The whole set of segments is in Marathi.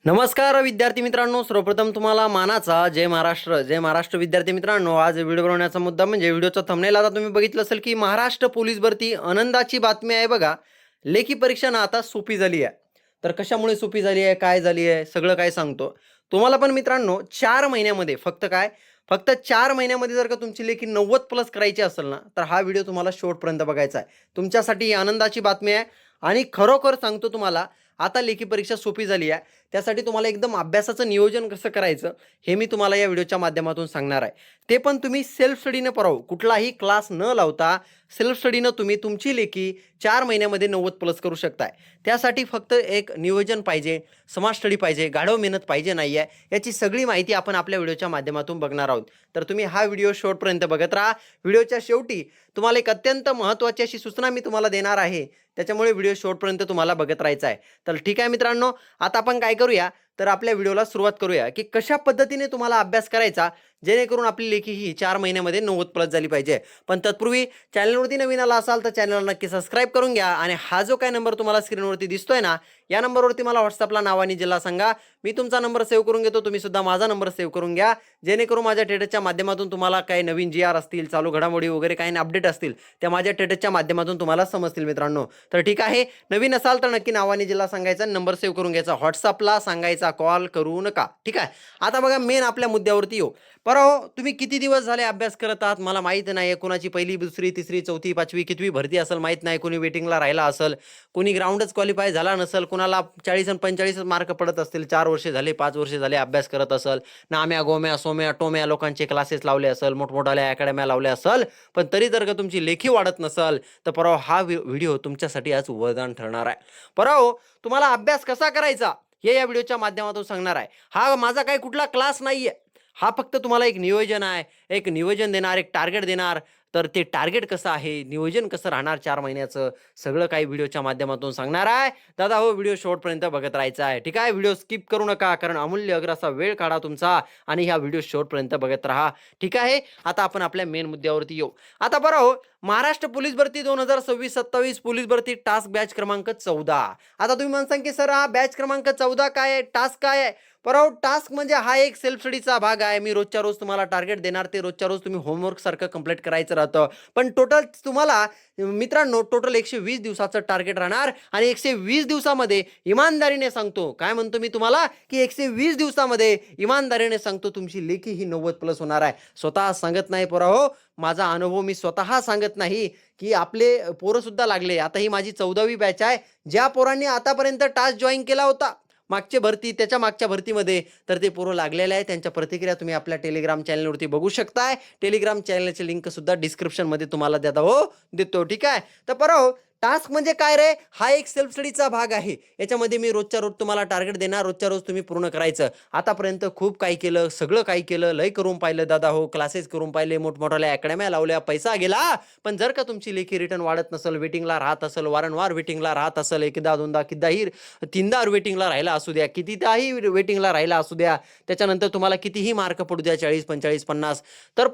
नमस्कार विद्यार्थी मित्रांनो, सर्वप्रथम तुम्हाला मानाचा जय महाराष्ट्र विद्यार्थी मित्रांनो. आज व्हिडिओ बनवण्याचा मुद्दा म्हणजे व्हिडिओचा थंबनेल आता तुम्ही बघितलं असेल की महाराष्ट्र पोलीस भरती आनंदाची बातमी आहे बघा. लेखी परीक्षा ना आता सोपी झाली आहे. तर कशामुळे सोपी झाली आहे, काय झाली आहे, सगळं काय सांगतो. तुम्हाला पण मित्रांनो 4 महिन्यामध्ये फक्त 4 महिन्यामध्ये जर का तुमची लेखी 90 प्लस करायची असेल ना, तर हा व्हिडिओ तुम्हाला शेवटपर्यंत बघायचा आहे. तुमच्यासाठी ही आनंदाची बातमी आहे आणि खरोखर सांगतो तुम्हाला आता लेखी परीक्षा सोपी झाली आहे. त्यासाठी तुम्हाला एकदम अभ्यासाचं नियोजन कसं करायचं हे मी तुम्हाला या व्हिडिओच्या माध्यमातून सांगणार आहे. ते पण तुम्ही सेल्फ स्टडीनं पराव कुठलाही क्लास न लावता सेल्फ स्टडीनं तुम्ही तुमची लेखी 4 महिन्यामध्ये 90 प्लस करू शकताय. त्यासाठी फक्त एक नियोजन पाहिजे, समाज स्टडी पाहिजे, गाढव मेहनत पाहिजे नाही आहे. याची सगळी माहिती आपण आपल्या व्हिडिओच्या माध्यमातून बघणार आहोत. तर तुम्ही हा व्हिडिओ शेवटपर्यंत बघत राहा. व्हिडिओच्या शेवटी तुम्हाला एक अत्यंत महत्त्वाची अशी सूचना मी तुम्हाला देणार आहे. त्याच्यामुळे व्हिडिओ शेवटपर्यंत तुम्हाला बघत राहायचा आहे. तर ठीक आहे मित्रांनो, आता आपण काय करूया, तर आपल्या व्हिडिओला सुरुवात करूया की कशा पद्धतीने तुम्हाला अभ्यास करायचा जेणेकरून आपली लेखी ही 4 महिन्यामध्ये 90 प्लस झाली पाहिजे. पण तत्पूर्वी चॅनलवरती नवीन आला असाल तर चॅनलला नक्की सबस्क्राईब करून घ्या आणि हा जो काय नंबर तुम्हाला स्क्रीनवरती दिसतोय ना, या नंबरवरती मला व्हॉट्सअपला नाव आणि जिल्हा सांगा. मी तुमचा नंबर सेव्ह करून घेतो, तुम्ही सुद्धा माझा नंबर सेव्ह करून घ्या. जेणेकरून माझ्या टेटच्या माध्यमातून तुम्हाला काही नवीन जी आर असतील, चालू घडामोडी वगैरे काही अपडेट असतील त्या माझ्या टेटच्या माध्यमातून तुम्हाला समजतील मित्रांनो. तर ठीक आहे, नवीन असाल तर नक्की नाव आणि जिल्हा सांगायचा, नंबर सेव्ह करून घ्यायचा, व्हॉट्सअपला सांगायचा, कॉल करू नका. ठीक आहे, आता बघा मेन आपल्या मुद्द्यावरती येऊ. हो, तुम्ही किती दिवस झाले अभ्यास करत आहात मला माहीत नाही. कोणाची पहिली, दुसरी, तिसरी, चौथी, पाचवी, कितवी भरती असेल माहीत नाही. कोणी वेटिंगला राहिला असेल, कोणी ग्राउंडच क्वालिफाय झाला नसेल, कोणाला 40 आणि 45 मार्क पडत असतील, 4 वर्ष झाले, 5 वर्ष झाले अभ्यास करत असेल, नाम्या गोम्या सोम्या टोम्या लोकांचे क्लासेस लावले असेल, मोठमोठ्या अकॅडम्या लावल्या असेल, पण तरी जर का तुमची लेखी वाढत नसेल तर हा व्हिडिओ तुमच्यासाठी आज वरदान ठरणार आहे. तुम्हाला अभ्यास कसा करायचा हे या व्हिडिओच्या माध्यमातून सांगणार आहे. हा माझा काही कुठला क्लास नाहीये, हा फक्त तुम्हाला एक नियोजन आहे, एक नियोजन देणार, एक टार्गेट देणार. तर ते टार्गेट कसं आहे, नियोजन कसं राहणार 4 महिन्याचं, सगळं काही व्हिडिओच्या माध्यमातून सांगणार आहे. दादा हो, व्हिडिओ शेवटपर्यंत बघत राहायचा आहे. ठीक आहे, व्हिडिओ स्किप करू नका, कारण अमूल्य अगर असा वेळ काढा तुमचा आणि ह्या व्हिडिओ शेवटपर्यंत बघत राहा. ठीक आहे, आता आपण आपल्या मेन मुद्द्यावरती येऊ. आता महाराष्ट्र पोलीस भरती 2026-27 पोलीस भरती टास्क बॅच क्रमांक 14. आता तुम्ही म्हणसान की सर हा बॅच क्रमांक 14 काय आहे, टास्क काय आहे? टास्क म्हणजे हा एक सेल्फ स्टडीचा भाग आहे. मी रोजच्या रोज तुम्हाला टार्गेट देणार, ते रोजच्या रोज तुम्ही होमवर्क सारखं कंप्लीट करायचं राहतं. पण टोटल तुम्हाला मित्रांनो 120 दिवसाचं टार्गेट राहणार आणि 120 दिवसामध्ये इमानदारीने सांगतो, काय म्हणतो मी तुम्हाला, की 120 दिवसामध्ये इमानदारीने सांगतो तुमची लेखी ही 90 प्लस होणार आहे. स्वतः सांगत नाही हो, माझा अनुभव मी स्वतः सांगत नाही, की आपले पोरं सुद्धा लागले. आता ही माझी 14वी बॅच आहे. ज्या पोरांनी आतापर्यंत टास्क जॉईन केला होता मागच्या भरती, त्याच्या मागच्या भरतीमध्ये, तर ते पोरं लागलेले आहे. त्यांच्या प्रतिक्रिया तुम्ही आपल्या टेलिग्राम चॅनलवरती बघू शकताय. टेलिग्राम चॅनलची लिंक सुद्धा डिस्क्रिप्शनमध्ये तुम्हाला देतो. ठीक आहे, तर टास्क म्हणजे काय रे, हा एक सेल्फ स्टडीचा भाग आहे. याच्यामध्ये मी रोजच्या रोज तुम्हाला टार्गेट देणार, रोजच्या रोज तुम्ही पूर्ण करायचं. आतापर्यंत खूप काही केलं, सगळं काही केलं, लय करून पाहिलं दादा हो, क्लासेस करून पाहिले, मोठमोठ्या अकॅडम्या लावल्या, पैसा गेला. पण जर का तुमची लेखी रिटर्न वाढत नसेल, वेटिंगला राहत असेल, वारंवार वेटिंगला राहत असेल, एकदा दोनदा कितीदाही 3दा वेटिंगला राहिला असू द्या, कितीदाही वेटिंगला राहिला असू द्या, त्याच्यानंतर तुम्हाला कितीही मार्क पडू द्या, 40, 45, 50, तर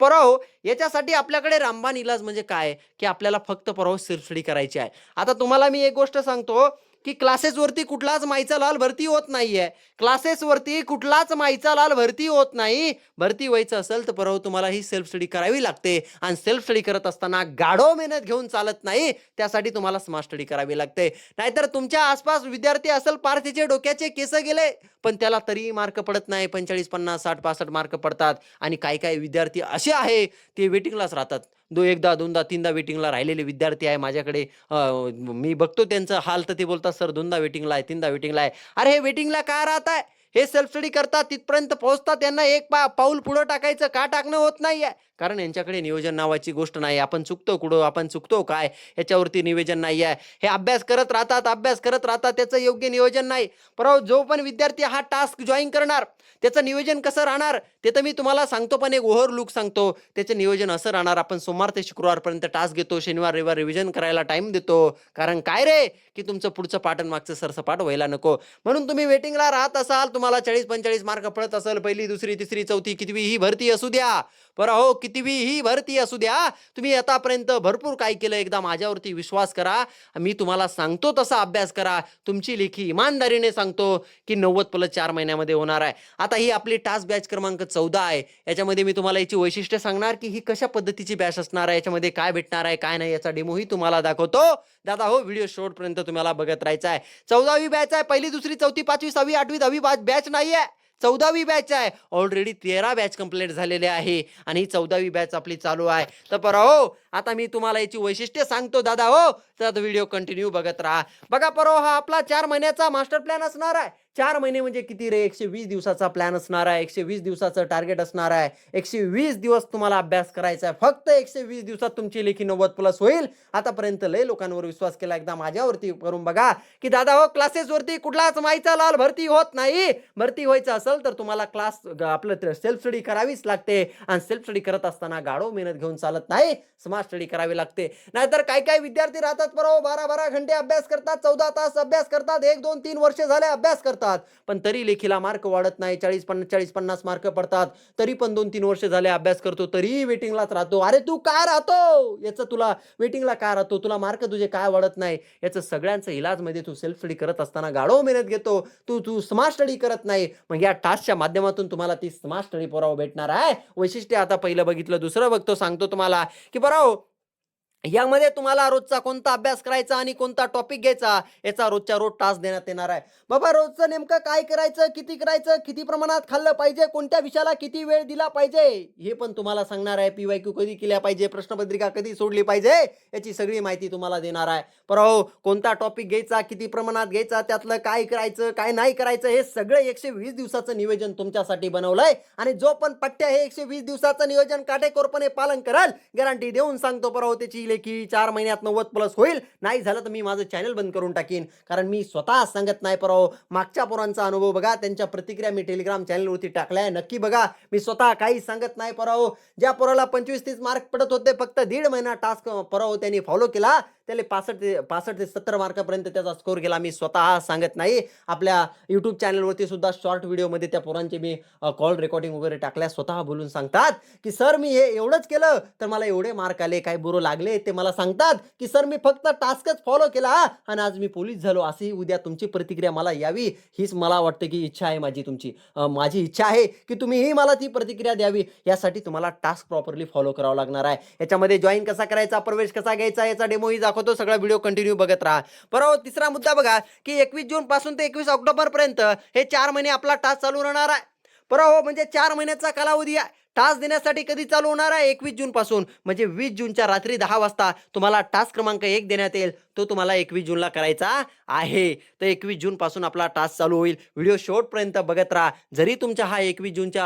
याच्यासाठी आपल्याकडे रामबाण इलाज म्हणजे काय, की आपल्याला फक्त सेल्फ स्टडी करायची आहे. आता तुम्हाला मी एक गोष्ट सांगतो, की क्लासेसवरती कुठलाच माईचा लाल भरती होत नाहीये. क्लासेसवरती कुठलाच माईचा लाल भरती होत नाही. भरती व्हायचं असेल तर तुम्हाला ही सेल्फ स्टडी करावी लागते. आणि सेल्फ स्टडी करत असताना गाढव मेहनत घेऊन चालत नाही. त्यासाठी तुम्हाला स्मार्ट स्टडी करावी लागते. नाहीतर तुमच्या आसपास विद्यार्थी असेल, पार त्याचे डोक्याचे केस गेले, पण त्याला तरी मार्क पडत नाही. 45, 50, 60, 65 मार्क पडतात. आणि काही काही विद्यार्थी असे आहे ते वेटिंगलाच राहतात. एकदा दोनदा तीनदा वेटिंगला राहिलेले विद्यार्थी आहे माझ्याकडे. मी बघतो त्यांचं हाल, तर ते बोलतात सर 2दा वेटिंगला आहे, 3दा वेटिंगला आहे. अरे हे वेटिंगला का राहत आहे? हे सेल्फ स्टडी करतात, तिथपर्यंत पोहोचतात, त्यांना एक पाऊल पुढं टाकायचं का टाकणं होत नाहीये? कारण यांच्याकडे नियोजन नावाची गोष्ट नाही. आपण चुकतो कुठं, आपण चुकतो काय, याच्यावरती नियोजन नाही आहे. हे अभ्यास करत राहतात, त्याचं योग्य नियोजन नाही. जो पण विद्यार्थी हा टास्क जॉईन करणार त्याचं नियोजन कसं राहणार ते तर मी तुम्हाला सांगतो, पण एक ओव्हर लुक सांगतो. त्याचं नियोजन असं राहणार, आपण सोमवार ते शुक्रवारपर्यंत टास्क घेतो, शनिवार रविवार रिव्हिजन करायला टाइम देतो. कारण काय रे, की तुमचं पुढचं पाठ आणि मागचं सरसपाट व्हायला नको. म्हणून तुम्ही वेटिंगला राहत असाल, तुम्हाला 40-45 मार्क पडत असेल, पहिली, दुसरी, तिसरी, चौथी, कितवीही भरती असू द्या, बरं हो, कितवीही भरती असू द्या, तुम्ही आतापर्यंत भरपूर काय केलं, एकदा माझ्यावरती विश्वास करा. मी तुम्हाला सांगतो तसा अभ्यास करा. तुमची लेखी इमानदारीने सांगतो की 90+4 महिन्यामध्ये होणार आहे. आता ही आपली टास्क बॅच क्रमांक 14 आहे. याच्यामध्ये मी तुम्हाला याची वैशिष्ट्य सांगणार की ही कशा पद्धतीची बॅच असणार आहे, याच्यामध्ये काय भेटणार आहे, काय नाही, याचा डेमोही तुम्हाला दाखवतो. दादा हो, व्हिडिओ शेवटपर्यंत तुम्हाला बघत राहायचा आहे. 14वी बॅच आहे. पहिली, दुसरी, चौथी, 5वी, 6वी, 8वी, 10वी बॅच नाहीये. 14वी बॅच आहे. ऑलरेडी 13 बॅच कंप्लीट झालेले आहे आणि ही 14वी बॅच आपली चालू आहे. तर परा हो, आता मी तुम्हाला याची वैशिष्ट्य सांगतो दादा हो, तर व्हिडिओ कंटिन्यू बघत राहा. बघा परो, हा आपला 4 महिन्याचा मास्टर प्लॅन असणार आहे. 4 महिने म्हणजे किती रे? 120 दिवसाचा प्लॅन असणार आहे. 120 दिवसाचं टार्गेट असणार आहे. 120 दिवस तुम्हाला अभ्यास करायचा आहे. फक्त 120 दिवसात तुमची लेखी 90+ होईल. आतापर्यंत लय लोकांवर विश्वास केला, एकदा माझ्यावरती करून बघा की दादा हो, क्लासेसवरती कुठलाच माईचा लाल भरती होत नाही. भरती व्हायचं असेल तर तुम्हाला क्लास आपलं सेल्फ स्टडी करावीच लागते आणि सेल्फ स्टडी करत असताना गाढव मेहनत घेऊन चालत नाही, स्मार्ट स्टडी करावी लागते. नाहीतर काही काही विद्यार्थी राहतात बरोबर 12-12 घंटे अभ्यास करतात, 14 तास अभ्यास करतात, 1-2-3 वर्ष झाले अभ्यास करतात, पण तरी लेखीला मार्क वाढत नाही. 40-50 मार्क पडतात, तरी पण 2-3 वर्ष झाले अभ्यास करतो, तरी वेटिंगलाच राहतो. अरे तू काय राहतो, याचं तुला वेटिंगला काय राहतो, तुला मार्क तुझे काय वाढत नाही, याचं सगळ्यांचं इलाज मध्ये तू सेल्फ स्टडी करत असताना गाढव मेहनत घेतो, तू तू स्मार्ट स्टडी करत नाही. मग या टास्कच्या माध्यमातून तुम्हाला ती स्मार्ट स्टडी पुरावा भेटणार आहे. वैशिष्ट्य आता पहिलं बघितलं, दुसरं बघतो, सांगतो तुम्हाला की बरं यामध्ये तुम्हाला रोजचा कोणता अभ्यास करायचा आणि कोणता टॉपिक घ्यायचा, याचा रोजच्या रोज टास्क देण्यात येणार आहे. बाबा रोजचं नेमकं काय करायचं, किती प्रमाणात खाल्लं पाहिजे, कोणत्या विषयाला किती वेळ दिला पाहिजे, हे पण तुम्हाला सांगणार आहे. PYQ कधी केल्या पाहिजे, प्रश्नपत्रिका कधी सोडली पाहिजे, याची सगळी माहिती तुम्हाला देणार आहे. पर हो, कोणता टॉपिक घ्यायचा, किती प्रमाणात घ्यायचा, त्यातलं काय करायचं, काय नाही करायचं, हे सगळं 120 दिवसाचं नियोजन तुमच्यासाठी बनवलंय. आणि जो पण पट्ट्या हे 120 दिवसाचं नियोजन काटेकोरपणे पालन कराल, गॅरंटी देऊन सांगतो पर हो, त्याची की 4 महिन्यात 90+ होईल. नाही झालं तर मी माझं चॅनल बंद करून टाकीन, कारण मी स्वतः सांगत नाही पर हो. मागच्या पोरांचा अनुभव बघा, त्यांच्या प्रतिक्रिया मी टेलिग्राम चॅनलवरती टाकल्या, नक्की बघा. मी स्वतः काही सांगत नाही पर हो. ज्या पोराला 25-30 मार्क पडत होते, फक्त 1.5 महिना टास्क पर हो त्यांनी फॉलो केला, त्याला 65 ते 70 मार्कापर्यंत त्याचा स्कोर गेला. मी स्वतः सांगत नाही, आपल्या यूट्यूब चॅनलवरती सुद्धा शॉर्ट व्हिडिओमध्ये त्या पोरांचे मी कॉल रेकॉर्डिंग वगैरे टाकल्या. स्वतः बोलून सांगतात की सर मी हे एवढंच केलं तर मला एवढे मार्क आले, काय बुरो लागले, ते मला सांगतात की सर मी फक्त टास्कच फॉलो केला आणि आज मी पोलीस झालो. असेही उद्या तुमची प्रतिक्रिया मला यावी, हीच मला वाटतं की इच्छा आहे माझी. तुमची माझी इच्छा आहे की तुम्हीही मला ती प्रतिक्रिया द्यावी. यासाठी तुम्हाला टास्क प्रॉपरली फॉलो करावं लागणार आहे. याच्यामध्ये जॉईन कसा करायचा, प्रवेश कसा घ्यायचा, याचा डेमोही दाखवतो. सगळा व्हिडिओ कंटिन्यू बघत राहा. बरोबर. तिसरा मुद्दा बघा की 21 जून पासून ते 21 ऑक्टोबर पर्यंत हे 4 महिने आपला टास्क चालू राहणार आहे. बरोबर. म्हणजे 4 महिन्याचा कालावधी आहे. टास्क देण्यासाठी कधी चालू होणार आहे? 21 जून पासून. म्हणजे 20 जूनच्या रात्री 10 वाजता तुम्हाला टास्क क्रमांक 1 देण्यात येईल. तो तुम्हाला 21 जूनला करायचा आहे. तर 21 जून पासून आपला टास्क चालू होईल. व्हिडिओ शेवटपर्यंत बघत राहा. जरी तुमच्या हा 21 जूनच्या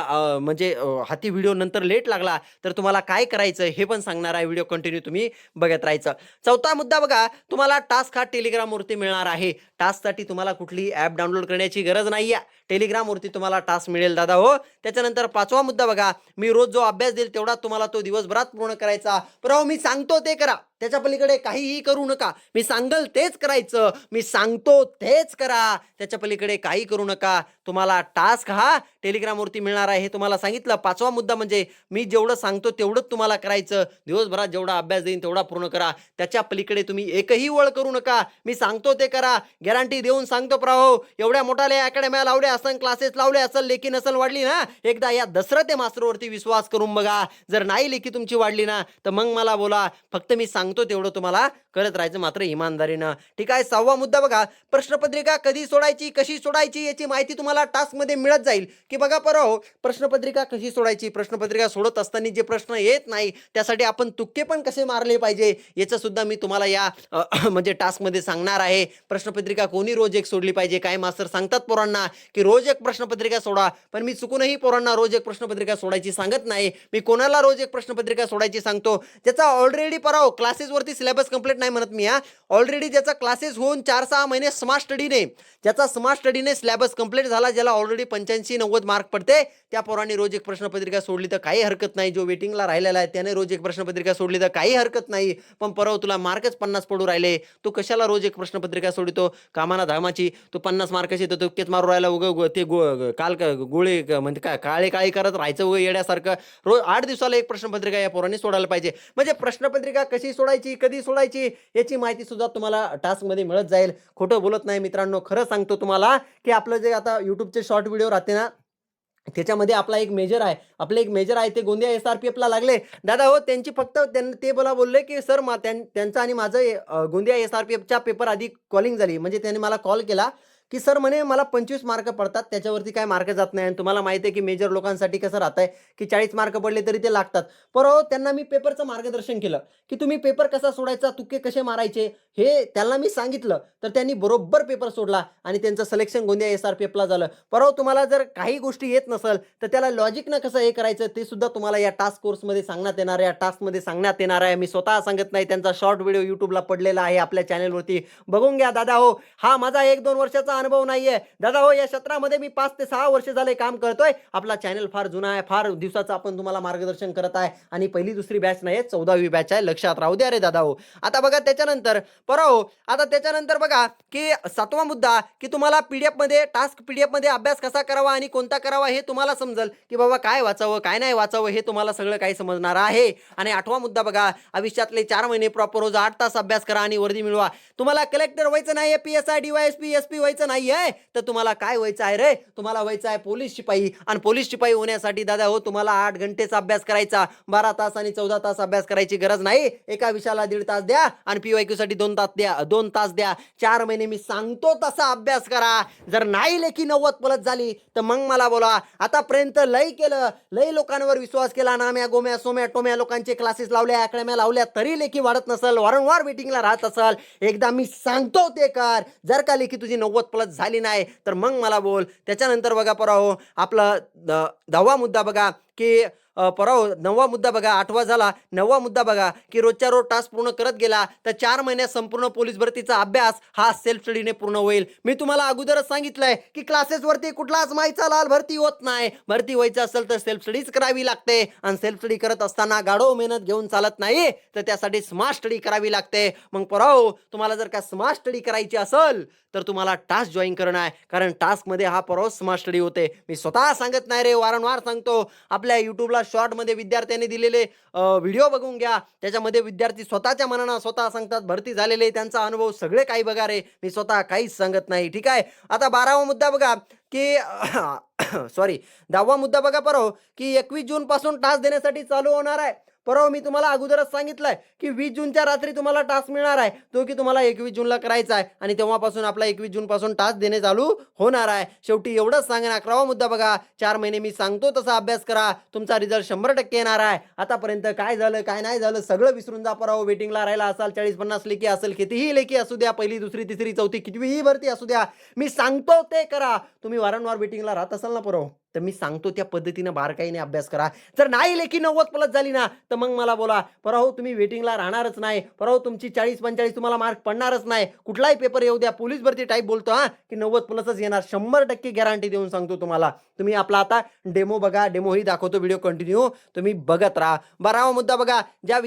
हाती व्हिडिओ नंतर लेट लागला तर तुम्हाला काय करायचं हे पण सांगणार आहे. व्हिडिओ कंटिन्यू तुम्ही बघत राहायचं. चौथा मुद्दा बघा, तुम्हाला टास्क हा टेलिग्रामवरती मिळणार आहे. टास्कसाठी तुम्हाला कुठली ॲप डाउनलोड करण्याची गरज नाही आहे. टेलिग्रामवरती तुम्हाला टास्क मिळेल दादा हो. त्याच्यानंतर 5वा मुद्दा बघा, मी रोज जो अभ्यास देईल तेवढा तुम्हाला तो दिवसभरात पूर्ण करायचा. पण मी सांगतो ते करा, त्याच्या पलीकडे काहीही करू नका. मी सांगल तेच करायचं, मी सांगतो तेच करा, त्याच्या पलीकडे काही करू नका. तुम्हाला टास्क हा टेलिग्रामवरती मिळणार आहे, हे तुम्हाला सांगितलं. 5वा मुद्दा म्हणजे मी जेवढं सांगतो तेवढंच तुम्हाला करायचं. दिवसभरात जेवढा अभ्यास देईन तेवढा पूर्ण करा, त्याच्या पलीकडे तुम्ही एकही वळ करू नका. मी सांगतो ते करा, गॅरंटी देऊन सांगतो प्राहो. एवढ्या मोठ्या अकॅडम्या लावल्या असन, क्लासेस लावले असेल, लेखी नसल वाढली ना, एकदा या दसरथे मास्टरवरती विश्वास करून बघा. जर नाही लेखी तुमची वाढली ना, तर मग मला बोला. फक्त मी सांगतो तेवढं तुम्हाला करत राहायचं, मात्र इमानदारीनं. ठीक आहे. 6वा मुद्दा बघा, प्रश्नपत्रिका कधी सोडायची, कशी सोडायची, याची माहिती तुम्हाला टास्क मध्ये मिळत जाईल. की बघा पराहो, प्रश्नपत्रिका कशी सोडायची, प्रश्नपत्रिका सोडत असताना जे प्रश्न येत नाही त्यासाठी आपण तुक्के पण कसे मारले पाहिजे, याचं सुद्धा मी तुम्हाला या म्हणजे टास्क मध्ये सांगणार आहे. प्रश्नपत्रिका कोणी रोज एक सोडली पाहिजे. काय मास्टर सांगतात पोरांना की रोज एक प्रश्नपत्रिका सोडा, पण मी चुकूनही पोरांना रोज एक प्रश्नपत्रिका सोडायची सांगत नाही. मी कोणाला रोज एक प्रश्नपत्रिका सोडायची सांगतो, ज्याचा ऑलरेडी पराहो क्लासेस क्लासेसवरती सिलेबस कंप्लीट नाही म्हणत मी. ऑलरेडी ज्याचा क्लासेस होऊन 4-6 महिने स्मार्ट स्टडीने, ज्याचा स्मार्ट स्टडीने सिलेबस कंप्लीट झाला, ज्याला ऑलरेडी 85-90 मार्क पडते, त्या पोरांनी रोज एक प्रश्नपत्रिका सोडली तर काही हरकत नाही. जो वेटिंगला राहिलेला आहे त्याने रोज एक प्रश्नपत्रिका सोडली तर काही हरकत नाही. पण परवा तुला मार्कच 50 पडू राहिले, तू कशाला रोज एक प्रश्नपत्रिका सोडतो? कामाना धामाची तू 50 मार्काची तर तुक्केच मारू राहिला. ते काल गोळे म्हणजे काय काळे काळे करत राहायचं उगं येड्यासारखं. रोज 8 दिवसाला एक प्रश्नपत्रिका या पोरांनी सोडायला पाहिजे. म्हणजे प्रश्नपत्रिका कशी सोडायची, कधी सोडायची याची माहिती सुद्धा तुम्हाला टास्कमध्ये मिळत जाईल. खोटं बोलत नाही मित्रांनो, खरं सांगतो तुम्हाला, की आपलं जे आता YouTubeचे शॉर्ट व्हिडिओ राहते ना, त्याच्यामध्ये आपला एक मेजर आहे. आपले एक मेजर आहे ते गोंदिया SRPFला लागले. दादा हो त्यांची फक्त ते मला बोलले, की सर त्यांचं आणि माझं गोंदिया SRPFच्या पेपर आधी कॉलिंग झाली. म्हणजे त्यांनी मला कॉल केला, की सर म्हणे मला 25 मार्क पडतात, त्याच्यावरती काय मार्क जात नाही आणि तुम्हाला माहिती आहे, की मेजर लोकांसाठी कसं राहतंय, की 40 मार्क पडले तरी ते लागतात. पण हो त्यांना मी पेपरचं मार्गदर्शन केलं, की तुम्ही पेपर कसा सोडायचा, तुक्के कसे मारायचे हे त्यांना मी सांगितलं. तर त्यांनी बरोबर पेपर सोडला आणि त्यांचं सिलेक्शन गोंदिया SRPFला झालं. पण हो तुम्हाला जर काही गोष्टी येत नसेल, तर त्याला लॉजिकनं कसं हे करायचं ते सुद्धा तुम्हाला या टास्क कोर्समध्ये सांगण्यात येणार आहे. या टास्कमध्ये सांगण्यात येणार आहे. मी स्वतः सांगत नाही, त्यांचा शॉर्ट व्हिडिओ YouTubeला पडलेला आहे आपल्या चॅनलवरती. बघून घ्या दादा हो. हा माझा 1-2 वर्षाचा अनुभव नाहीये. दादा हो या क्षेत्रामध्ये मी 5 ते 6 वर्ष झाले काम करतोय. आपला चॅनल फार जुना आहे. फार दिवसाचं आपण तुम्हाला मार्गदर्शन करत आहे आणि पहिली दुसरी बॅच नाही 14वी बॅच आहे. लक्षात राहू द्या रे दादा हो. आता बघा त्याच्यानंतर आता त्याच्यानंतर बघा, की 7वा मुद्दा, की तुम्हाला टास्क पीडीएफमध्ये अभ्यास कसा करावा आणि कोणता करावा हे तुम्हाला समजेल, की बाबा काय वाचावं, काय नाही वाचावं हे तुम्हाला सगळं काही समजणार आहे. आणि 8वा मुद्दा बघा, आयुष्यातले 4 महिने प्रॉपर रोज 8 तास अभ्यास करा आणि वर्दी मिळवा. तुम्हाला कलेक्टर व्हायचं नाहीये, PSI, DYSP, SP व्हायचं नाहीये, तर तुम्हाला काय व्हायचं आहे रे? तुम्हाला व्हायचं आहे पोलीस शिपाई. आणि पोलीस शिपाई होण्यासाठी दादा हो तुम्हाला 8 घंटेचा अभ्यास करायचा. 12 तास आणि 14 तास अभ्यास करायची गरज नाही. एका विषयाला 1.5 तास द्या आणि PYQ साठी 2 तास द्या. 2 तास द्या. 4 महिने मी सांगतो तसा अभ्यास करा. जर नाही लेखी 90 पलट झाली तर मग मला बोला. आतापर्यंत लय केलं, लय लोकांवर विश्वास केला, नाम्या गोम्या सोम्या टोम्या लोकांचे क्लासेस लावल्या, अकॅडम्या लावल्या, तरी लेखी वाढत नसल, वारंवार वेटिंगला राहत असाल, एकदा मी सांगतो ते कर. जर का लेखी तुझी 90 प्लस झाली नाही तर मग मला बोल. त्याच्यानंतर बघा पराहो आपला 10वा मुद्दा बघा, की पराहो 9वा मुद्दा बघा, 8वा झाला. 9वा मुद्दा बघा, की रोजच्या रोज टास्क पूर्ण करत गेला तर 4 महिन्यात संपूर्ण पोलीस भरतीचा अभ्यास हा सेल्फ स्टडीने पूर्ण होईल. मी तुम्हाला अगोदरच सांगितलंय, की क्लासेसवरती कुठलाच माईचा लाल भरती होत नाही. भरती व्हायचं असेल तर सेल्फ स्टडीज करावी लागते आणि सेल्फ स्टडी करत असताना गाढव मेहनत घेऊन चालत नाही, तर त्यासाठी स्मार्ट स्टडी करावी लागते. मग पराहो तुम्हाला जर का स्मार्ट स्टडी करायची असेल तर तुम्हाला टास्क जॉईन करणं आहे, कारण टास्कमध्ये हा पराहो स्मार्ट स्टडी होते. मी स्वतः सांगत नाही रे, वारंवार सांगतो. आपल्या YouTubeला शॉर्टमध्ये विद्यार्थ्यांनी दिलेले व्हिडिओ बघून घ्या. त्याच्यामध्ये विद्यार्थी स्वतःच्या मनानं स्वतः सांगतात, भरती झालेले त्यांचा अनुभव सगळे काही बघा रे. मी स्वतः काहीच सांगत नाही. ठीक आहे. आता 12वा मुद्दा बघा, की सॉरी 10वा मुद्दा बघा पराहो, की 21 जून पासून टास्क देण्यासाठी चालू होणार आहे. परवा मी तुम्हाला अगोदरच सांगितलंय, की 20 जूनच्या रात्री तुम्हाला टास्क मिळणार आहे, जो की तुम्हाला 21 जूनला करायचा आहे आणि तेव्हापासून आपला 21 जून पासून टास्क देणे चालू होणार आहे. शेवटी एवढंच सांगेन. 11वा मुद्दा बघा, 4 महिने मी सांगतो तसा अभ्यास करा, तुमचा रिझल्ट 100% येणार आहे. आतापर्यंत काय झालं काय नाही झालं सगळं विसरून जा. पराहो वेटिंगला राहिला असाल, 40-50 लेखी असेल, कितीही लेखी असू द्या, पहिली दुसरी तिसरी चौथी कितवीही भरती असू द्या, मी सांगतो ते करा. तुम्ही वारंवार वेटिंगला राहत असाल ना पराहो, तर मी सांगतो त्या पद्धतीनं बारकाईने अभ्यास करा. जर नाही लेखी 90 प्लस झाली ना तर मग मला बोला. पराहो तुम्ही वेटिंगला राहणारच नाही. पराहो तुमची 40-45 तुम्हाला मार्क पडणारच नाही. कुठलाही पेपर येऊ द्या, पोलीस भरती टाईप बोलतो की 90 प्लसच येणार. 100% गॅरंटी देऊन सांगतो तुम्हाला. तुम्ही आपला आता डेमो बघा, डेमोही दाखवतो, व्हिडिओ कंटिन्यू तुम्ही बघत राहा. 12वा मुद्दा बघा, ज्या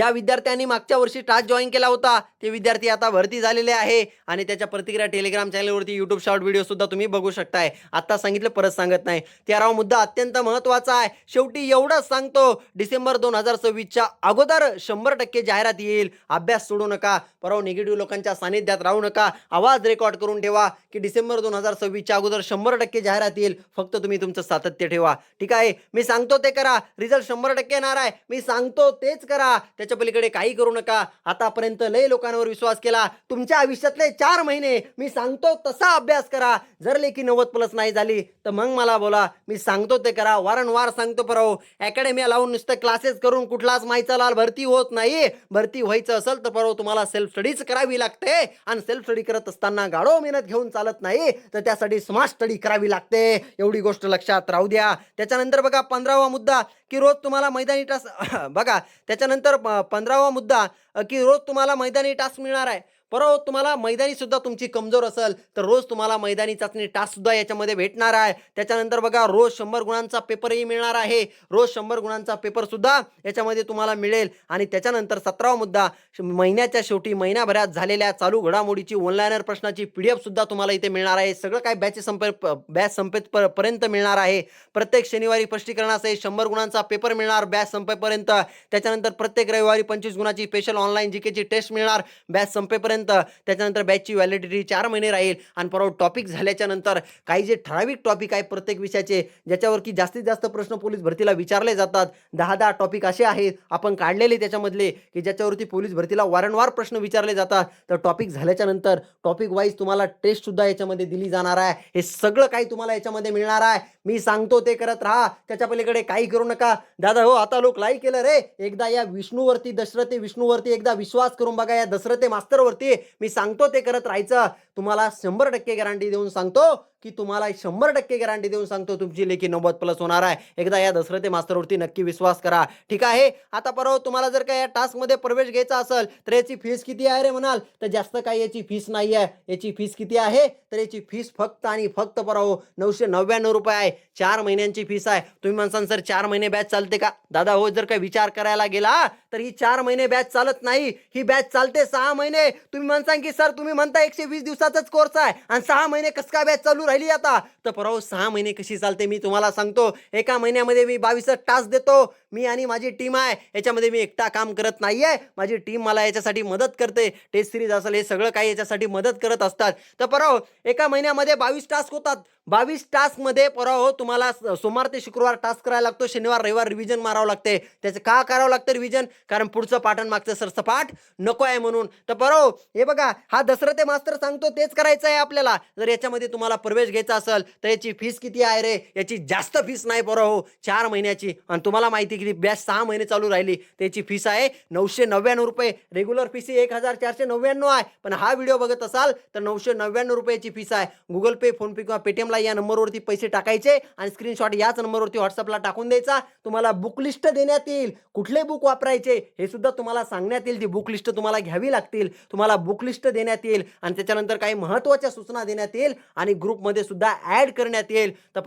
विद्यार्थ्यांनी मागच्या वर्षी टास्क जॉईन केला होता ते विद्यार्थी आता भरती झालेले आहे आणि त्याच्या प्रतिक्रिया टेलिग्राम चॅनलवरती YouTube शॉर्ट व्हिडिओ सुद्धा तुम्ही बघू शकताय. आता सांगितलं परत सांगत नाही. 13वा मुद्दा अत्यंत महत्त्वाचा आहे. शेवटी एवढंच सांगतो, डिसेंबर 2026च्या अगोदर 100% जाहिरात येईल. अभ्यास सोडू नका. परवा निगेटिव्ह लोकांच्या सानिध्यात राहू नका. आवाज रेकॉर्ड करून ठेवा, की डिसेंबर 2026च्या अगोदर 100% जाहिरात येईल. फक्त तुम्ही तुमचं सातत्य ठेवा. ठीक आहे. मी सांगतो ते करा. रिझल्ट 100% येणार आहे. मी सांगतो तेच करा. त्याच्या पलीकडे काही करू नका. आतापर्यंत लय लोकांवर विश्वास केला. तुमच्या आयुष्यातले 4 महिने मी सांगतो तसा अभ्यास करा. जर लेखी 90 प्लस नाही झाली तर मग मला बोला. मी सांगतो ते करा. वारंवार सांगतो पराहो. अकॅडमिया लावून नुसतं क्लासेस करून कुठलाच माईचा लाल भरती होत नाही. भरती व्हायचं असेल तर पराहो तुम्हाला सेल्फ स्टडीज करावी लागते आणि सेल्फ स्टडी करत असताना गाढव मेहनत घेऊन चालत नाही, तर त्यासाठी स्मार्ट स्टडी करावी लागते. एवढी गोष्ट लक्षात राहू द्या. त्याच्यानंतर बघा 15वा मुद्दा, की रोज तुम्हाला मैदानी टास्क बघा. त्याच्यानंतर 15वा मुद्दा की रोज तुम्हाला मैदानी टास्क मिळणार आहे. परत तुम्हाला मैदानी सुद्धा तुमची कमजोर असेल तर रोज तुम्हाला मैदानी चाचणी टास्क सुद्धा याच्यामध्ये भेटणार आहे. त्याच्यानंतर बघा रोज 100 गुणांचा पेपरही मिळणार आहे. रोज 100 गुणांचा पेपर सुद्धा याच्यामध्ये तुम्हाला मिळेल. आणि त्याच्यानंतर 17वा मुद्दा महिन्याच्या शेवटी महिनाभरात झालेल्या चालू घडामोडीची ऑनलाईनर प्रश्नाची PDF सुद्धा तुम्हाला इथे मिळणार आहे. सगळं काय बॅच संपेपर्यंत मिळणार आहे. प्रत्येक शनिवारी स्पष्टीकरणासहित 100 गुणांचा पेपर मिळणार बॅच संपेपर्यंत. त्याच्यानंतर प्रत्येक रविवारी 25 गुणाची स्पेशल ऑनलाईन जीकेची टेस्ट मिळणार बॅच संपेपर्यंत. त्याच्यानंतर बॅचची व्हॅलिडिटी 4 महिने राहील. आणि परत टॉपिक झाल्याच्या नंतर काही जे ठराविक टॉपिक आहे प्रत्येक विषयाचे ज्याच्यावर की जास्तीत जास्त प्रश्न पोलीस भरतीला विचारले जातात, 10 टॉपिक असे आहेत आपण काढलेले त्याच्यामधले की ज्याच्यावरती पोलीस भरतीला वारंवार प्रश्न विचारले जातात. तर टॉपिक झाल्याच्या नंतर टॉपिक वाईज तुम्हाला टेस्ट सुद्धा याच्यामध्ये दिली जाणार आहे. हे सगळं काही तुम्हाला याच्यामध्ये मिळणार आहे. मी सांगतो ते करत राहा, त्याच्या पलीकडे काही करू नका. दादा हो आता लोक लाईक केलं रे, एकदा या विष्णूवरती दशरथे विष्णूवरती एकदा विश्वास करून बघा, या दशरथे मास्तरवरती मी सांगतो ते करत राहायचं. तुम्हाला 100% गॅरंटी देऊन सांगतो की तुम्हाला 100% गॅरंटी देऊन सांगतो तुमची लेखी 90+ होणार आहे. एकदा या दशरथे मास्तरवरती नक्की विश्वास करा. ठीक आहे. आता परत तुम्हाला जर का या टास्कमध्ये प्रवेश घ्यायचा असेल तर याची फीस किती आहे रे म्हणाल, तर जास्त काही याची फीस नाही आहे. याची फीस किती आहे तर याची फीस फक्त आणि फक्त परत 999 रुपये आहे. 4 महिन्यांची फीस आहे. तुम्ही म्हणसान सर 4 महिने बॅच चालते का? दादा हो जर का विचार करायला गेला तर ही 4 महिने बॅच चालत नाही. ही बॅच चालते 6 महिने. तुम्ही म्हणसान की सर तुम्ही म्हणता 120 दिवसाचाच कोर्स आहे आणि 6 महिने कसं काय बॅच चालू राहिली आता, तर परवा 6 महिने कशी चालते मी तुम्हाला सांगतो. एका महिन्यामध्ये मी 22 टास्क देतो. मी आणि माझी टीम आहे याच्यामध्ये मी एकटा काम करत नाहीये. माझी टीम मला याच्यासाठी मदत करते. टेस्ट सिरीज असेल हे सगळं काही याच्यासाठी मदत करत असतात. तर परवा एका महिन्यामध्ये 22 टास्क होतात. 22 टास्कमध्ये परवा तुम्हाला सोमवार ते शुक्रवार टास्क करायला लागतो. शनिवार रविवार रिव्हिजन मारावं लागते. त्याचं का करावं लागतं रिव्हिजन, कारण पुढचं पाठण मागचं सरसपाट नको आहे म्हणून. तर परवा हे बघा हा दशरथे मास्तर सांगतो तेच करायचं आहे आपल्याला. जर याच्यामध्ये तुम्हाला प्रवेश घ्यायचा असेल तर याची फीस किती आहे रे, याची जास्त फीस नाही परवा 4 महिन्याची. आणि तुम्हाला माहिती की बॅच 6 महिने चालू राहिली त्याची फीस आहे 999 रुपये. रेग्युलर फीस 1499 आहे. पण हा व्हिडिओ बघत असाल तर 999 रुपयाची फीस आहे. गुगल पे, फोन पे किंवा पेटीएमला या नंबरवरती पैसे टाकायचे आणि स्क्रीनशॉट याच नंबरवरती व्हॉट्सअपला टाकून द्यायचा. तुम्हाला बुक लिस्ट देण्यात येईल. कुठले बुक वापरायचे हे सुद्धा तुम्हाला सांगण्यात येईल. ती बुक लिस्ट तुम्हाला घ्यावी लागतील. तुम्हाला बुक लिस्ट देण्यात येईल आणि त्याच्यानंतर काही महत्त्वाच्या सूचना देण्यात येईल आणि ग्रुपमध्ये सुद्धा ॲड करण्यात येईल. तर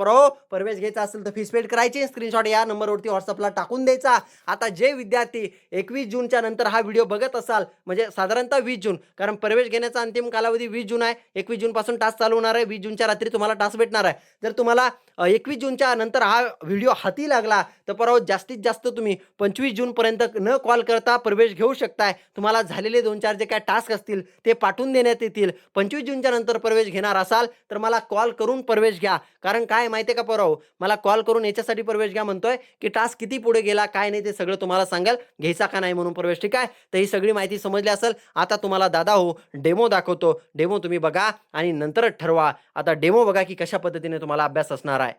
प्रवेश घ्यायचा असेल तर फीस पेड करायची. स्क्रीनशॉट या नंबरवरती व्हॉट्सअपला टाकून द्यायचा. आता जे विद्यार्थी 21 जूनच्या नंतर हा व्हिडिओ बघत असाल म्हणजे साधारणतः 20 जून, कारण प्रवेश घेण्याचा अंतिम कालावधी 20 जून आहे. 21 जून पासून टास्क चालू होणार आहे. 20 जूनच्या रात्री तुम्हाला टास्क भेटणार आहे. जर तुम्हाला 21 जूनच्या नंतर हा व्हिडिओ हाती लागला तर परवा जास्तीत जास्त तुम्ही 25 जूनपर्यंत न कॉल करता प्रवेश घेऊ शकताय. तुम्हाला झालेले 2-4 जे काय टास्क असतील ते पाठवून देण्यात येतील. 25 जूनच्या नंतर प्रवेश घेणार असाल तर मला कॉल करून प्रवेश घ्या. कारण काय माहिती आहे का परवा मला कॉल करून याच्यासाठी प्रवेश घ्या म्हणतोय की टास्क किती पुढे गेला काय नाही ते सगळं तुम्हाला सांगाल घ्यायचा का नाही म्हणून प्रवेश. ठीक आहे. तर ही सगळी माहिती समजली असेल. आता तुम्हाला दादा हो डेमो दाखवतो. डेमो तुम्ही बघा आणि नंतरच ठरवा. आता डेमो बघा की कशा पद्धतीने तुम्हाला अभ्यास असणार आहे.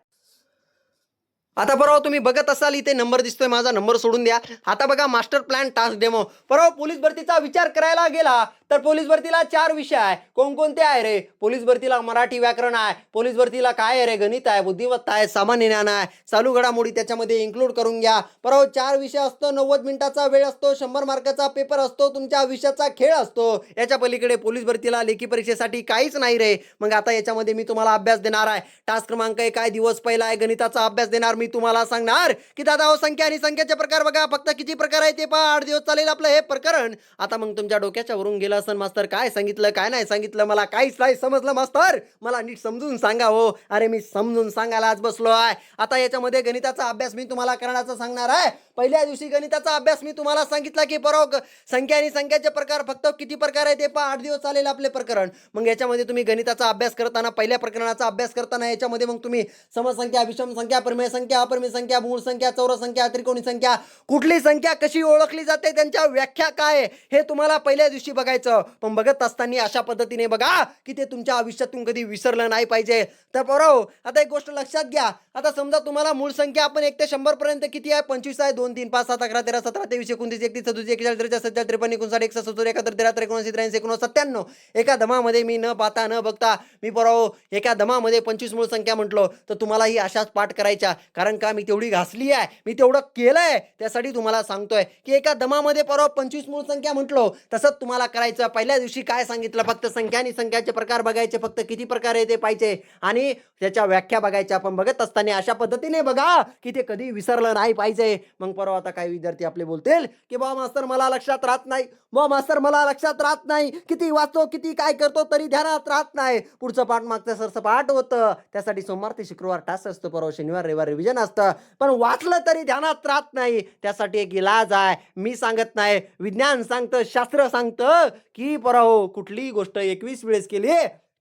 आता बरोबर तुम्ही बघत असाल इथे नंबर दिसतोय माझा, नंबर सोडून द्या. आता बघा मास्टर प्लॅन टास्क डेमो. बरोबर पोलीस भरतीचा विचार करायला गेला तर पोलीस भरतीला 4 विषय आहे. कोणकोणते आहे रे? पोलीस भरतीला मराठी व्याकरण आहे. पोलीस भरतीला काय आहे रे? गणित आहे, बुद्धिमत्ता आहे, सामान्य ज्ञान आहे, चालू घडामोडी त्याच्यामध्ये इन्क्लूड करून घ्या. बरोबर 4 विषय असतो, 90 मिनिटाचा वेळ असतो, 100 मार्काचा पेपर असतो, तुमच्या आयुष्याचा खेळ असतो. याच्या पलीकडे पोलीस भरतीला लेखी परीक्षेसाठी काहीच नाही रे. मग आता याच्यामध्ये मी तुम्हाला अभ्यास देणार आहे. टास्क क्रमांक 1 आहे दिवस पहिला आहे गणिताचा अभ्यास देणार. मी तुम्हाला सांगणार की दादा हो संख्या आणि संख्याचे प्रकार बघा. फक्त किती प्रकार आहे ते पहा. 8 दिवस चालेल आपलं हे प्रकरण. आता मग तुमच्या डोक्याच्या वरून गेलं असेल मास्तर काय सांगितलं काय नाही सांगितलं मला काहीच नाही समजलं मास्तर, मला नीट समजून सांगा हो. अरे मी समजून सांगायला आज बसलो आहे. आता याच्यामध्ये गणिताचा अभ्यास मी तुम्हाला करण्याचा सांगणार आहे. पहिल्या दिवशी गणिताचा अभ्यास मी तुम्हाला सांगितला की बरोबर संख्या आणि संख्याचे प्रकार फक्त किती प्रकार आहे ते पहा. 8 दिवस चालेल आपले प्रकरण. मग याच्यामध्ये तुम्ही गणिताचा अभ्यास करताना पहिल्या प्रकरणाचा अभ्यास करताना याच्यामध्ये मग तुम्ही समसंख्या, विषम संख्या, परिमेय संख्या, अपरिमेय संख्या, मूळ संख्या, चौरस संख्या, त्रिकोणी संख्या, कुठली संख्या कशी ओळखली जाते त्यांच्या व्याख्या काय हे तुम्हाला पहिल्या दिवशी बघायचं करायचं, पण बघत असताना अशा पद्धतीने बघा की ते तुमच्या आयुष्यातून कधी विसरलं नाही पाहिजे. तर पोरांनो, आता एक गोष्ट लक्षात घ्या. आता समजा तुम्हाला मूळ संख्या आपण 1 ते 100 पर्यंत किती आहे? 25 आहे. 2, 3, 5, 7, 11, 13, 17, 23, 29, 31, 32, 41, 43, 44, 45, 46, 47, 61, 71, 73, 74, 79, 89, 97. एका दमामध्ये मी न पाहता न बघता मी पोरांनो एका दमामध्ये 25 मूळ संख्या म्हटलो, तर तुम्हालाही अशाच पाठ करायच्या. कारण का मी तेवढी घासली आहे, मी तेवढं केलंय. त्यासाठी तुम्हाला सांगतोय की एका दमामध्ये पोरांनो 25 मूळ संख्या म्हटलो, तसंच तुम्हाला करायचं. पहिल्या दिवशी काय सांगितलं? फक्त संख्या आणि संख्याचे प्रकार बघायचे. फक्त किती प्रकार आहे ते पाहिजे आणि त्याच्या व्याख्या बघायच्या. आपण बघत असताना अशा पद्धतीने बघा की ते कधी विसरलं नाही पाहिजे. मग परवा आता काही विद्यार्थी आपले बोलतील की बा मास्तर मला लक्षात राहत नाही, बा मास्तर मला लक्षात राहत नाही, किती वाचतो किती काय करतो तरी ध्यानात राहत नाही. पुढचं पाठ मागचं सरचं पाठ होतं. त्यासाठी सोमवार ते शुक्रवार तास असतो, परवा शनिवार रविवार रिव्हिजन असतं. पण वाचलं तरी ध्यानात राहत नाही. त्यासाठी एक इलाज आहे. मी सांगत नाही, विज्ञान सांगतं, शास्त्र सांगतं की पोरांनो कुठलीही गोष्ट 21 वेळेस केली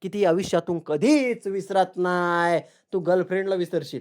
की ती आयुष्यातून कधीच विसरत नाही. तू गर्लफ्रेंडला विसरशील,